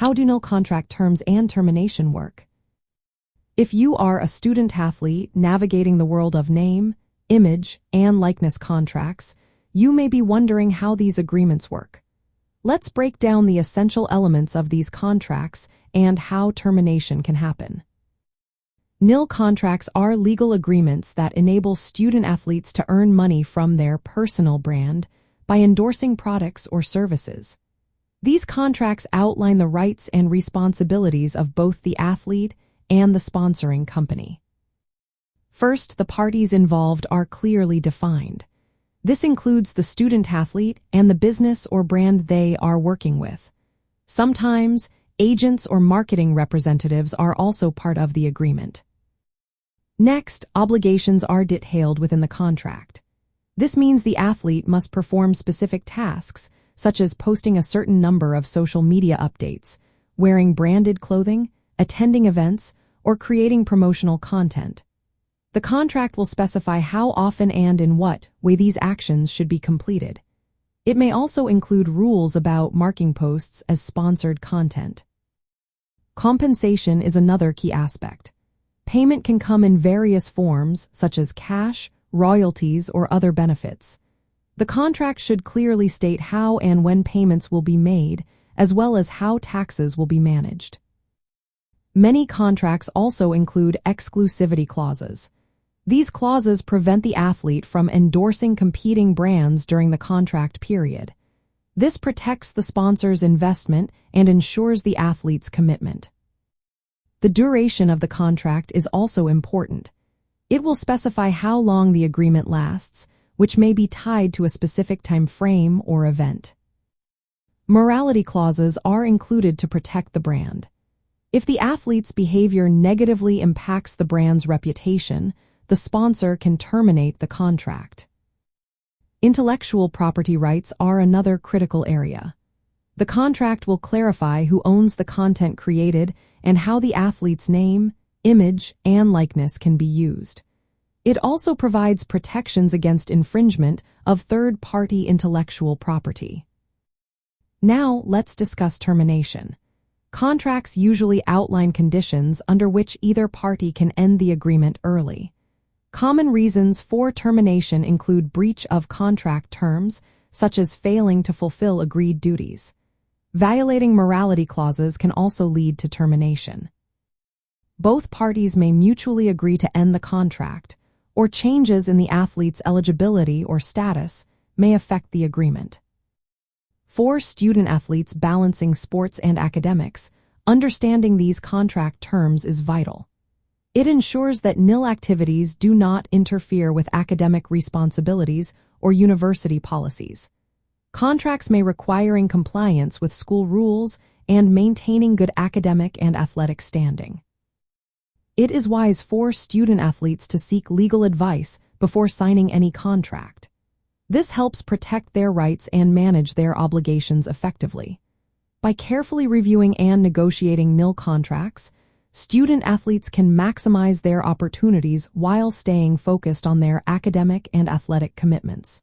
How do NIL contract terms and termination work? If you are a student-athlete navigating the world of name, image, and likeness contracts, you may be wondering how these agreements work. Let's break down the essential elements of these contracts and how termination can happen. NIL contracts are legal agreements that enable student-athletes to earn money from their personal brand by endorsing products or services. These contracts outline the rights and responsibilities of both the athlete and the sponsoring company. First, the parties involved are clearly defined. This includes the student-athlete and the business or brand they are working with. Sometimes, agents or marketing representatives are also part of the agreement. Next, obligations are detailed within the contract. This means the athlete must perform specific tasks, such as posting a certain number of social media updates, wearing branded clothing, attending events, or creating promotional content. The contract will specify how often and in what way these actions should be completed. It may also include rules about marking posts as sponsored content. Compensation is another key aspect. Payment can come in various forms, such as cash, royalties, or other benefits. The contract should clearly state how and when payments will be made, as well as how taxes will be managed. Many contracts also include exclusivity clauses. These clauses prevent the athlete from endorsing competing brands during the contract period. This protects the sponsor's investment and ensures the athlete's commitment. The duration of the contract is also important. It will specify how long the agreement lasts, which may be tied to a specific time frame or event. Morality clauses are included to protect the brand. If the athlete's behavior negatively impacts the brand's reputation, the sponsor can terminate the contract. Intellectual property rights are another critical area. The contract will clarify who owns the content created and how the athlete's name, image, and likeness can be used. It also provides protections against infringement of third-party intellectual property. Now, let's discuss termination. Contracts usually outline conditions under which either party can end the agreement early. Common reasons for termination include breach of contract terms, such as failing to fulfill agreed duties. Violating morality clauses can also lead to termination. Both parties may mutually agree to end the contract, or changes in the athlete's eligibility or status may affect the agreement. For student-athletes balancing sports and academics, understanding these contract terms is vital. It ensures that NIL activities do not interfere with academic responsibilities or university policies. Contracts may require compliance with school rules and maintaining good academic and athletic standing. It is wise for student-athletes to seek legal advice before signing any contract. This helps protect their rights and manage their obligations effectively. By carefully reviewing and negotiating NIL contracts, student-athletes can maximize their opportunities while staying focused on their academic and athletic commitments.